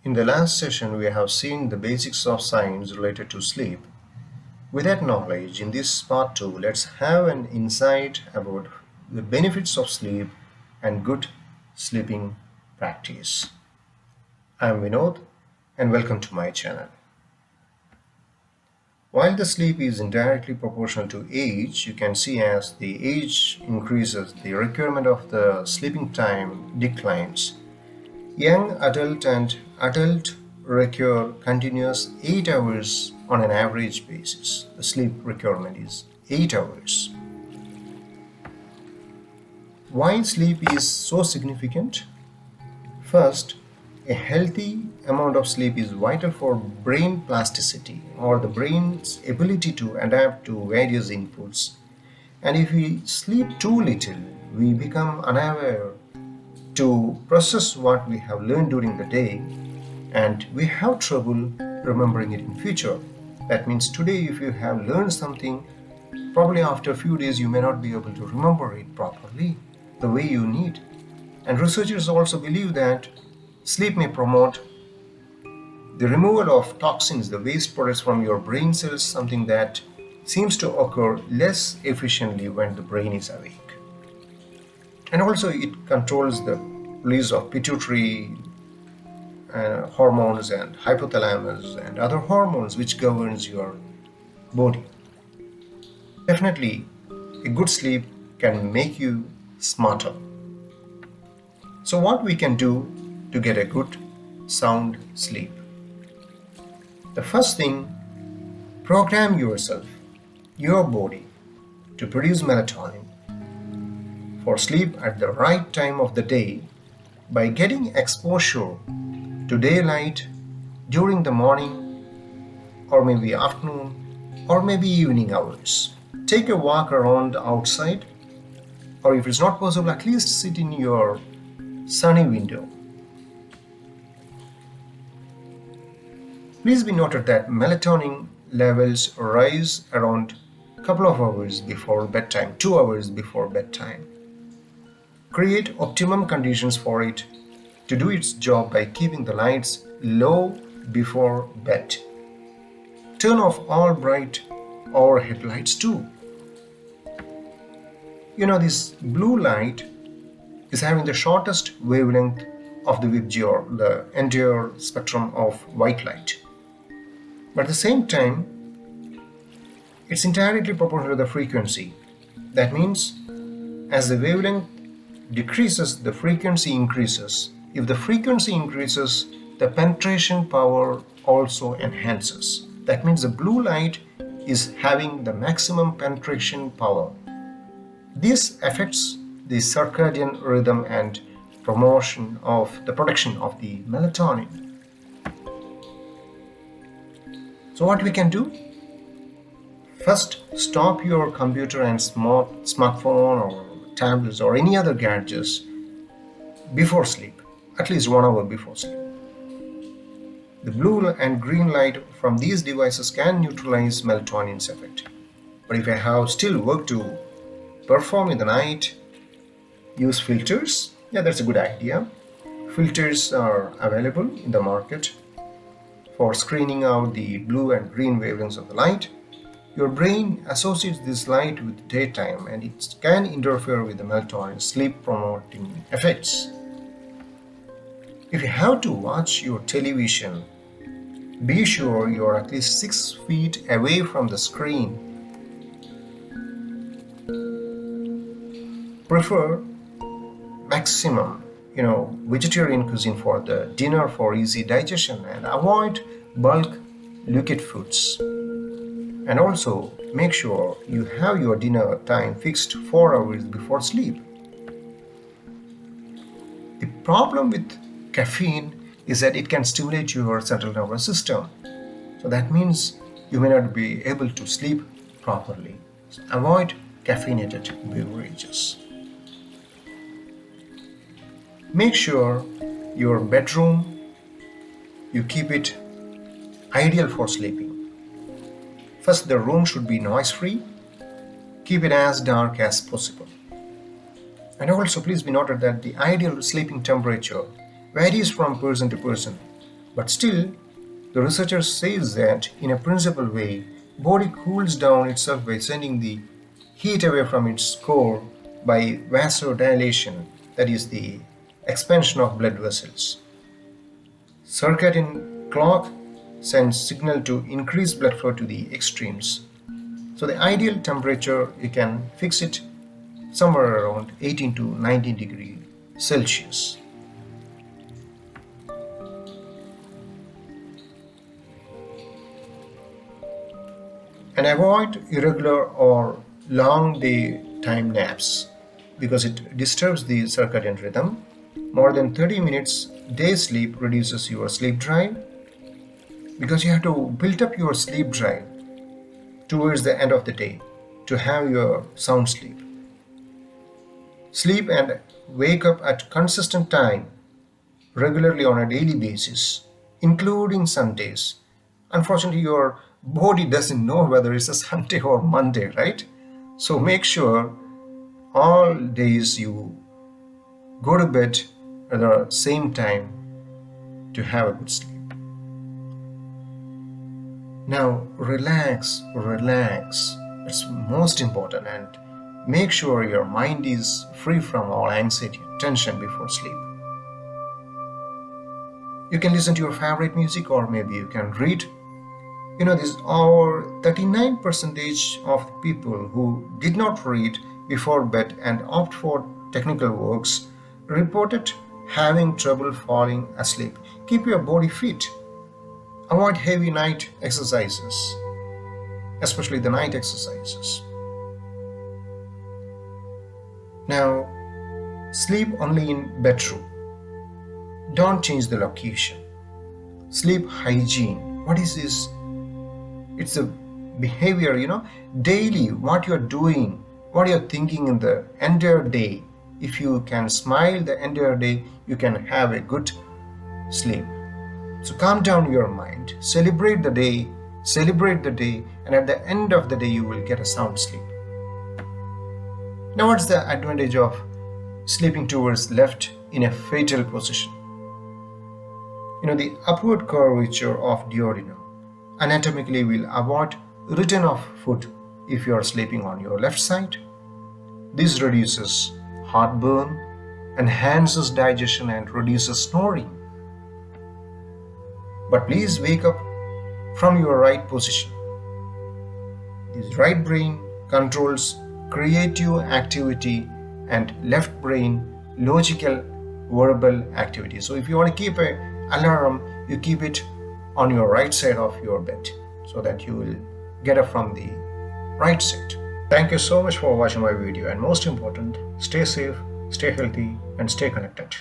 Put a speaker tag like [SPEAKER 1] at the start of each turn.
[SPEAKER 1] In the last session, we have seen the basics of science related to sleep. With that knowledge, in this part 2, let's have an insight about the benefits of sleep and good sleeping practice. I am Vinod and welcome to my channel. While the sleep is indirectly proportional to age, you can see as the age increases, the requirement of the sleeping time declines. Young adult and adult require continuous 8 hours on an average basis. The sleep requirement is 8 hours. Why sleep is so significant? First, a healthy amount of sleep is vital for brain plasticity or the brain's ability to adapt to various inputs. And if we sleep too little, we become unaware to process what we have learned during the day, and we have trouble remembering it in future. That means today if you have learned something, probably after a few days you may not be able to remember it properly the way you need. And researchers also believe that sleep may promote the removal of toxins, the waste products from your brain cells, something that seems to occur less efficiently when the brain is awake. And also it controls the release of pituitary hormones and hypothalamus and other hormones which governs your body. Definitely, a good sleep can make you smarter. So what we can do to get a good, sound sleep? The first thing, program yourself, your body, to produce melatonin for sleep at the right time of the day by getting exposure to daylight during the morning or maybe afternoon or maybe evening hours. Take a walk around outside, or if it's not possible, at least sit in your sunny window. Please be noted that melatonin levels rise around a couple of hours before bedtime, 2 hours before bedtime. Create optimum conditions for it to do its job by keeping the lights low before bed. Turn off all bright overhead lights too. This blue light is having the shortest wavelength of the VIBGYOR, the entire spectrum of white light. But at the same time, it's entirely proportional to the frequency. That means as the wavelength decreases, the frequency increases. If the frequency increases, the penetration power also enhances. That means the blue light is having the maximum penetration power. This affects the circadian rhythm and promotion of the production of the melatonin. So what we can do? First, stop your computer and smartphone or tablets or any other gadgets before sleep, at least 1 hour before sleep. The blue and green light from these devices can neutralize melatonin's effect. But if I have still work to perform in the night, use filters. Yeah, that's a good idea. Filters are available in the market for screening out the blue and green wavelengths of the light. Your brain associates this light with daytime and it can interfere with the melatonin sleep promoting effects. If you have to watch your television, be sure you are at least 6 feet away from the screen. Prefer maximum, vegetarian cuisine for the dinner for easy digestion and avoid bulk liquid foods. And also make sure you have your dinner time fixed 4 hours before sleep. The problem with caffeine is that it can stimulate your central nervous system. So that means you may not be able to sleep properly. So avoid caffeinated beverages. Make sure your bedroom, you keep it ideal for sleeping. First, the room should be noise-free. Keep it as dark as possible. And also please be noted that the ideal sleeping temperature varies from person to person. But still, the researcher says that in a principled way, body cools down itself by sending the heat away from its core by vasodilation, that is the expansion of blood vessels. Circadian clock sends signal to increase blood flow to the extremes. So the ideal temperature, you can fix it somewhere around 18 to 19 degrees Celsius. And avoid irregular or long daytime naps because it disturbs the circadian rhythm. More than 30 minutes day sleep reduces your sleep drive because you have to build up your sleep drive towards the end of the day to have your sound sleep. Sleep and wake up at consistent time regularly on a daily basis, including Sundays. Unfortunately, your body doesn't know whether it's a Sunday or Monday, right? So make sure all days you go to bed at the same time to have a good sleep. Now relax, relax. It's most important, and make sure your mind is free from all anxiety and tension before sleep. You can listen to your favorite music, or maybe you can read. This our 39% of people who did not read before bed and opt for technical works reported having trouble falling asleep. Keep your body fit. Avoid heavy night exercises, especially the night exercises. Now, sleep only in bedroom. Don't change the location. Sleep hygiene. What is this? It's a behavior, daily, what you're doing, what you're thinking in the entire day. If you can smile the entire day, you can have a good sleep. So calm down your mind, celebrate the day, and at the end of the day, you will get a sound sleep. Now, what's the advantage of sleeping towards left in a fetal position? The upward curvature of duodenum anatomically will avoid return of food if you are sleeping on your left side. This reduces heartburn, enhances digestion, and reduces snoring. But please wake up from your right position. This right brain controls creative activity and left brain logical verbal activity. So if you want to keep an alarm, you keep it on your right side of your bed so that you will get up from the right side. Thank you so much for watching my video, and most important, stay safe, stay healthy, and stay connected.